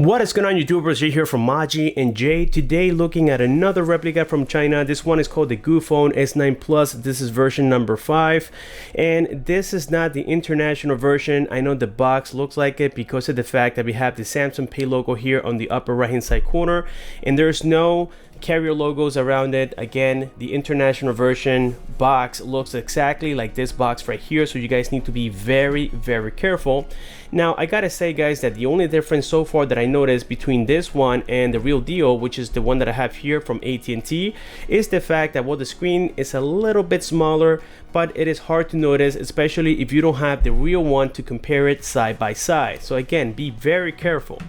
What is going on, YouTubers? Jay here from Maji and Jay. Today looking at another replica from China. This one is called the Phone S9 Plus. This is version number 5, and this is not the international version. I know the box looks like it because of the fact that we have the Samsung Pay logo here on the upper right hand side corner, and there's no carrier logos around it. Again, the international version box looks exactly like this box right here, so you guys need to be very careful. Now I gotta say, guys, that the only difference so far that I noticed between this one and the real deal, which is the one that I have here from AT&T, is the fact that, well, the screen is a little bit smaller, but it is hard to notice, especially if you don't have the real one to compare it side by side. So again, be very careful.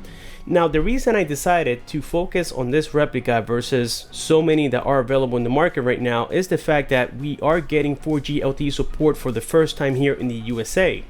Now, the reason I decided to focus on this replica versus so many that are available in the market right now is the fact that we are getting 4G LTE support for the first time here in the USA.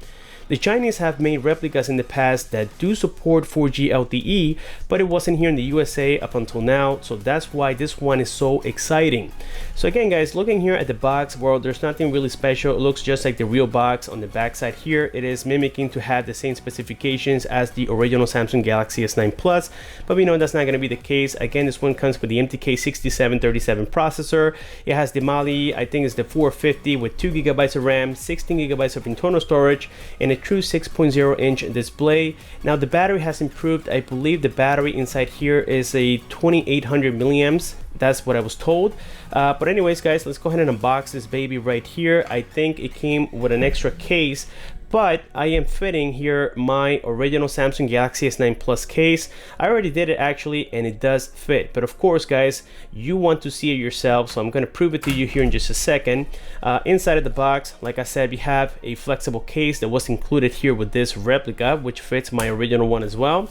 The Chinese have made replicas in the past that do support 4G LTE, but it wasn't here in the USA up until now, so that's why this one is so exciting. So again, guys, looking here at the box, well, there's nothing really special. It looks just like the real box. On the back side here, it is mimicking to have the same specifications as the original Samsung Galaxy S9 Plus, but we know that's not going to be the case. Again, this one comes with the MTK6737 processor. It has the Mali, I think it's the 450 with 2 GB of RAM, 16 GB of internal storage, and a true 6.0 inch display. Now the battery has improved. I believe the battery inside here is a 2800 milliamps. That's what I was told. But anyways, guys, let's go ahead and unbox this baby right here. I think it came with an extra case, but I am fitting here my original Samsung Galaxy S9 Plus case. I already did it actually, and it does fit. But of course, guys, you want to see it yourself, so I'm going to prove it to you here in just a second. Inside of the box, like I said, we have a flexible case that was included here with this replica, which fits my original one as well.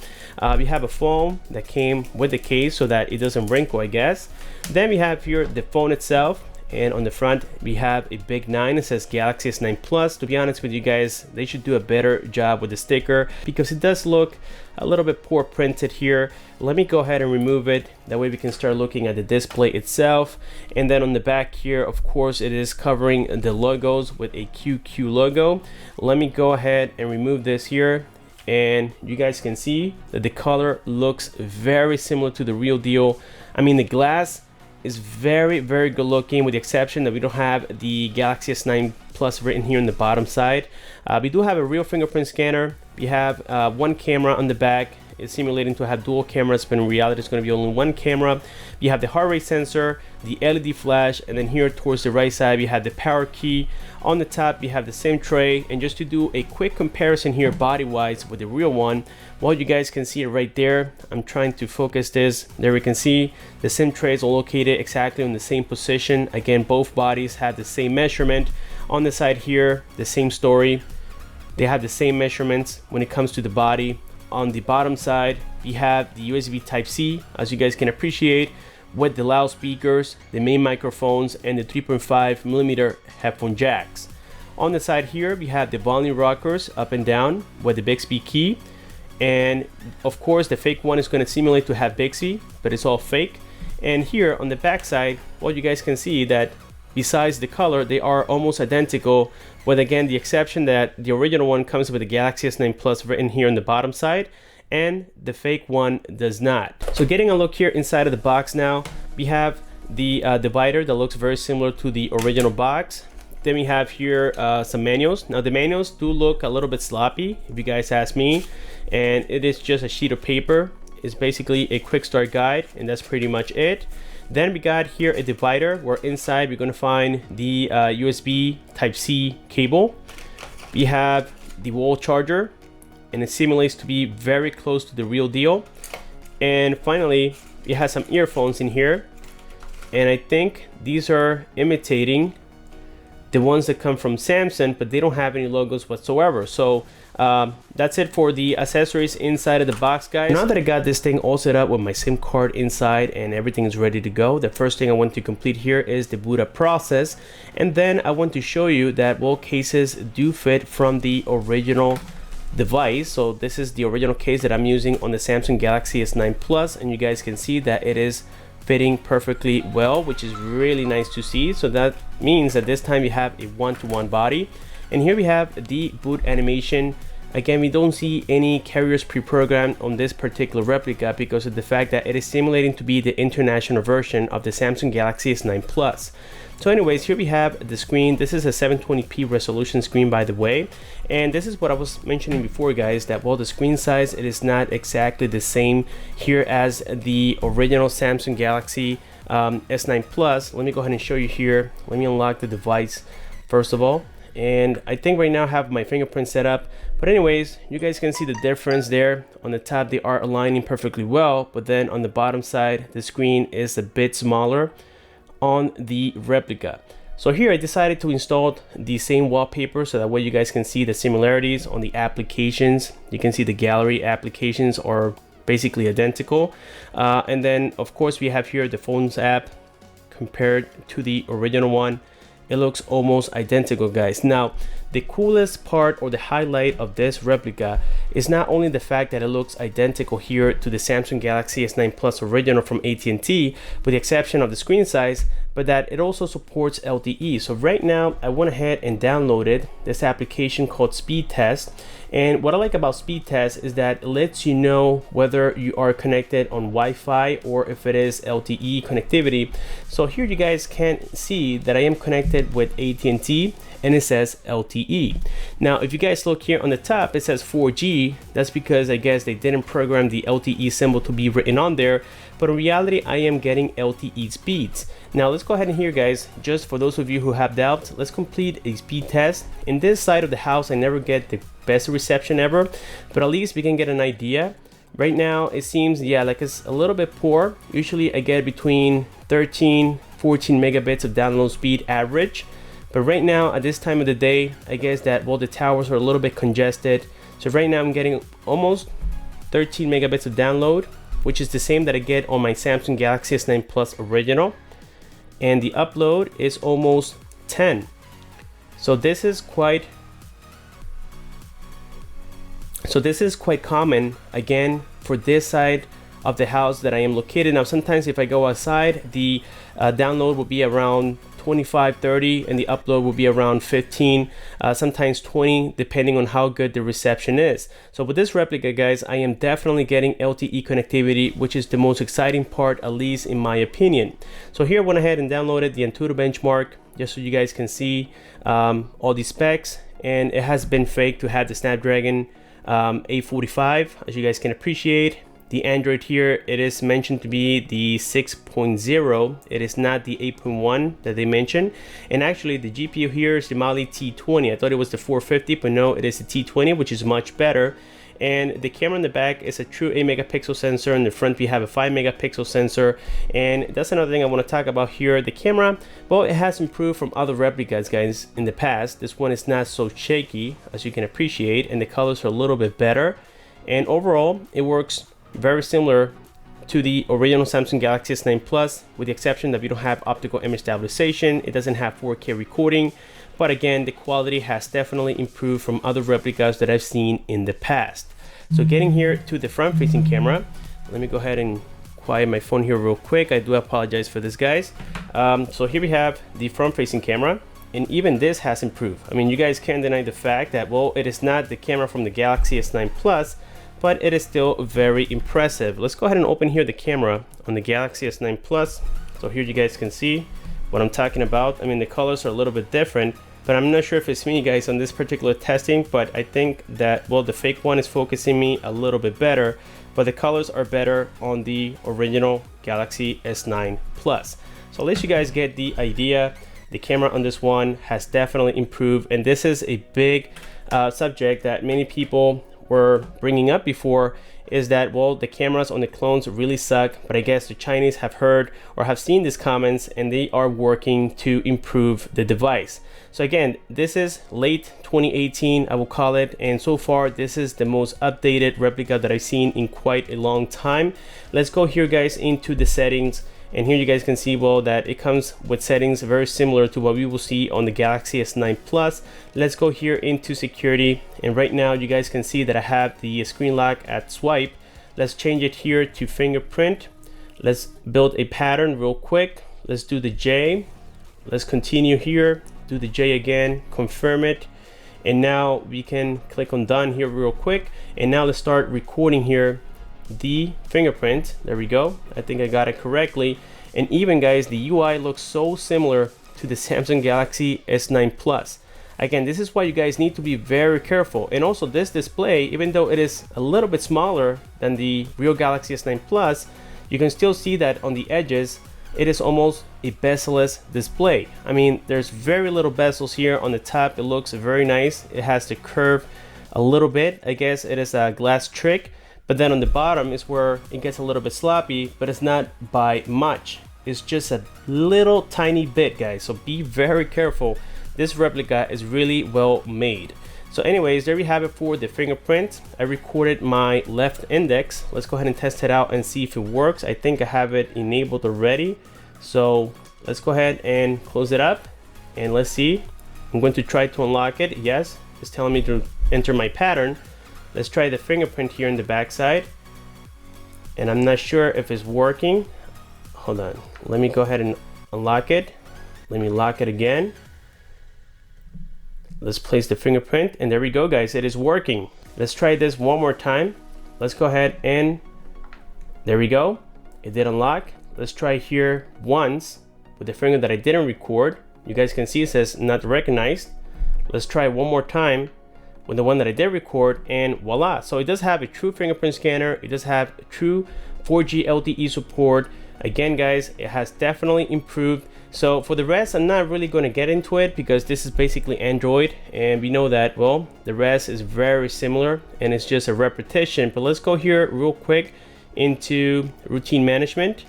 We have a foam that came with the case so that it doesn't wrinkle, I guess. Then we have here the phone itself. And on the front, we have a big 9. It says Galaxy S9 Plus. To be honest with you guys, they should do a better job with the sticker because it does look a little bit poor printed here. Let me go ahead and remove it. That way we can start looking at the display itself. And then on the back here, of course, it is covering the logos with a QQ logo. Let me go ahead and remove this here. And you guys can see that the color looks very similar to the real deal. I mean, the glass is very good looking, with the exception that we don't have the Galaxy S9 Plus written here on the bottom side. We do have a real fingerprint scanner. We have one camera on the back. It's simulating to have dual cameras, but in reality it's going to be only one camera. You have the heart rate sensor, the LED flash, and then here towards the right side we have the power key. On the top we have the SIM tray, and just to do a quick comparison here body wise with the real one, well, you guys can see it right there. I'm trying to focus this. There we can see the SIM trays are located exactly in the same position. Again, both bodies have the same measurement. On the side here, the same story. They have the same measurements when it comes to the body. On the bottom side, we have the USB Type-C, as you guys can appreciate, with the loudspeakers, the main microphones, and the 3.5mm headphone jacks. On the side here, we have the volume rockers up and down with the Bixby key. And of course, the fake one is going to simulate to have Bixby, but it's all fake. And here on the back side, well, you guys can see that besides the color, they are almost identical, with again the exception that the original one comes with the Galaxy S9 Plus written here on the bottom side, and the fake one does not. So getting a look here inside of the box now, we have the divider that looks very similar to the original box. Then we have here some manuals. Now the manuals do look a little bit sloppy, if you guys ask me, and it is just a sheet of paper. It's basically a quick start guide, and that's pretty much it. Then we got here a divider where inside we're going to find the USB Type-C cable. We have the wall charger, and it simulates to be very close to the real deal. And finally, it has some earphones in here, and I think these are imitating the ones that come from Samsung, but they don't have any logos whatsoever. So that's it for the accessories inside of the box, guys. Now that I got this thing all set up with my SIM card inside and everything is ready to go, the first thing I want to complete here is the boot up process, and then I want to show you that both cases do fit from the original device. So this is the original case that I'm using on the Samsung Galaxy S9 Plus, and you guys can see that it is fitting perfectly well, which is really nice to see. So that means that this time you have a one-to-one body. And here we have the boot animation Again, we don't see any carriers pre-programmed on this particular replica because of the fact that it is simulating to be the international version of the Samsung Galaxy S9 Plus. So anyways, here we have the screen. This is a 720p resolution screen, by the way, and this is what I was mentioning before, guys, that while the screen size, it is not exactly the same here as the original Samsung Galaxy S9 Plus. Let me go ahead and show you here. Let me unlock the device first of all, and I think right now I have my fingerprint set up. But anyways, you guys can see the difference there. On the top, they are aligning perfectly well, but then on the bottom side, the screen is a bit smaller on the replica. So here I decided to install the same wallpaper so that way you guys can see the similarities on the applications. You can see the gallery applications are basically identical. And then of course we have here the phones app compared to the original one. It looks almost identical, guys. Now, the coolest part or the highlight of this replica is not only the fact that it looks identical here to the Samsung Galaxy S9 Plus original from AT&T, with the exception of the screen size, but that it also supports LTE. So right now, I went ahead and downloaded this application called Speed Test. And what I like about Speed Test is that it lets you know whether you are connected on Wi-Fi or if it is LTE connectivity. So here you guys can see that I am connected with AT&T and it says LTE. Now, if you guys look here on the top, it says 4G. That's because I guess they didn't program the LTE symbol to be written on there. But in reality, I am getting LTE speeds. Now, let's go ahead and here, guys, just for those of you who have doubts, let's complete a speed test. In this side of the house, I never get the best reception ever, but at least we can get an idea. Right now, it seems, yeah, like it's a little bit poor. Usually I get between 13, 14 megabits of download speed average. But right now, at this time of the day, I guess that, well, the towers are a little bit congested. So right now I'm getting almost 13 megabits of download, which is the same that I get on my Samsung Galaxy S9 Plus original. And the upload is almost 10. So this is quite common, again, for this side of the house that I am located. Now, sometimes if I go outside, the download will be around 25, 30, and the upload will be around 15, sometimes 20, depending on how good the reception is. So with this replica, guys, I am definitely getting LTE connectivity, which is the most exciting part, at least in my opinion. So here I went ahead and downloaded the Antutu Benchmark, just so you guys can see all the specs, and it has been faked to have the Snapdragon 845, as you guys can appreciate. The Android here, it is mentioned to be the 6.0. It is not the 8.1 that they mentioned. And actually the GPU here is the Mali T20. I thought it was the 450, but no, it is the T20, which is much better. And the camera in the back is a true 8 megapixel sensor. In the front we have a 5 megapixel sensor, and that's another thing I want to talk about here. The camera, well, it has improved from other replicas, guys, in the past. This one is not so shaky, as you can appreciate, and the colors are a little bit better. And overall, it works very similar to the original Samsung Galaxy S9 Plus, with the exception that we don't have optical image stabilization. It doesn't have 4K recording, but again, the quality has definitely improved from other replicas that I've seen in the past. So getting here to the front-facing camera, let me go ahead and quiet my phone here real quick. I do apologize for this, guys. So here we have the front-facing camera, and even this has improved. I mean, you guys can't deny the fact that, well, it is not the camera from the Galaxy S9 Plus, but it is still very impressive. Let's go ahead and open here the camera on the Galaxy S9 Plus. So here you guys can see what I'm talking about. I mean, the colors are a little bit different, but I'm not sure if it's me, guys, on this particular testing, but I think that, well, the fake one is focusing me a little bit better, but the colors are better on the original Galaxy S9 Plus. So at least you guys get the idea. The camera on this one has definitely improved, and this is a big subject that many people were bringing up before, is that, well, the cameras on the clones really suck, but I guess the Chinese have heard or have seen these comments, and they are working to improve the device. So again, this is late 2018, I will call it, and so far this is the most updated replica that I've seen in quite a long time. Let's go here, guys, into the settings. And here you guys can see, well, that it comes with settings very similar to what we will see on the Galaxy S9 Plus. Let's go here into security. And right now you guys can see that I have the screen lock at swipe. Let's change it here to fingerprint. Let's build a pattern real quick. Let's do the J. Let's continue here, do the J again, confirm it. And now we can click on done here real quick, and now let's start recording here the fingerprint. There we go. I think I got it correctly. And even guys, the UI looks so similar to the Samsung Galaxy S9 Plus. Again, this is why you guys need to be very careful. And also this display, even though it is a little bit smaller than the real Galaxy S9 Plus, you can still see that on the edges it is almost a bezel-less display. I mean, there's very little bezels here on the top. It looks very nice. It has the curve a little bit. I guess it is a glass trick, but then on the bottom is where it gets a little bit sloppy, but it's not by much. It's just a little tiny bit, guys, so be very careful. This replica is really well made. So anyways, there we have it for the fingerprint. I recorded my left index. Let's go ahead and test it out and see if it works. I think I have it enabled already. So let's go ahead and close it up and let's see. I'm going to try to unlock it. Yes, it's telling me to enter my pattern. Let's try the fingerprint here in the back side. And I'm not sure if it's working. Hold on, let me go ahead and unlock it. Let me lock it again. Let's place the fingerprint, and there we go, guys. It is working. Let's try this one more time. Let's go ahead and there we go. It did unlock. Let's try here once with the finger that I didn't record. You guys can see it says not recognized. Let's try one more time with the one that I did record, and voila. So it does have a true fingerprint scanner. It does have true 4G LTE support. Again, guys, it has definitely improved. So for the rest, I'm not really going to get into it because this is basically Android, and we know that, well, the rest is very similar and it's just a repetition. But let's go here real quick into routine management.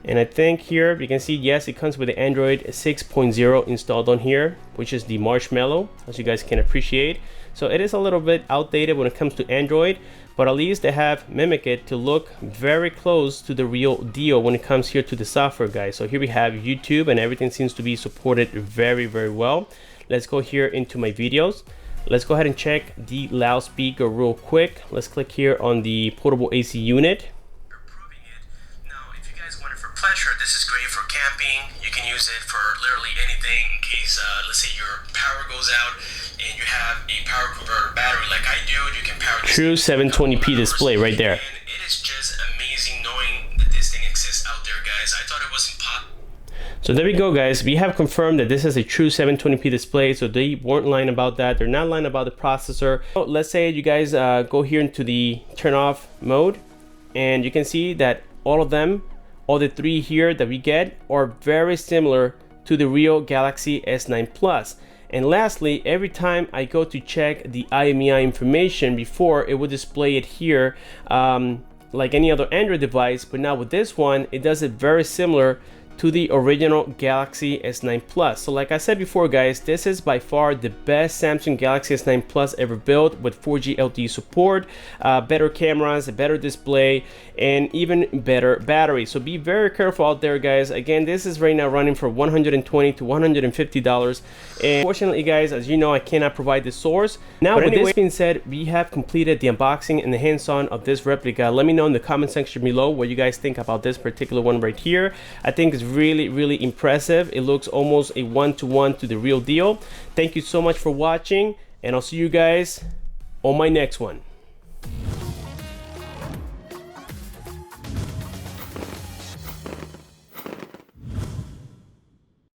And I think here you can see, yes, it comes with the Android 6.0 installed on here, which is the Marshmallow, as you guys can appreciate. So it is a little bit outdated when it comes to Android, but at least they have mimicked it to look very close to the real deal when it comes here to the software, guys. So here we have YouTube, and everything seems to be supported very, very well. Let's go here into my videos. Let's go ahead and check the loudspeaker real quick. Let's click here on the portable AC unit. Pleasure. This is great for camping. You can use it for literally anything in case, let's say your power goes out and you have a power converter battery like I do. You can power this true 720p display right there. And it is just amazing knowing that this thing exists out there, guys. I thought it was impossible. So there we go, guys. We have confirmed that this is a true 720p display, so they weren't lying about that. They're not lying about the processor. So let's say you guys go here into the turn off mode, and you can see that all of them, all the three here that we get, are very similar to the real Galaxy S9 Plus. And lastly, every time I go to check the IMEI information, before it would display it here like any other Android device, but now with this one, it does it very similar to the original Galaxy S9 Plus. So like I said before, guys, this is by far the best Samsung Galaxy S9 Plus ever built, with 4G LTE support, better cameras, a better display, and even better battery. So be very careful out there, guys. Again, this is right now running for $120 to $150. And unfortunately, guys, as you know, I cannot provide the source. Now, with this being said, we have completed the unboxing and the hands-on of this replica. Let me know in the comment section below what you guys think about this particular one right here. I think it's really impressive. It looks almost a one-to-one to the real deal. Thank you so much for watching, and I'll see you guys on my next one.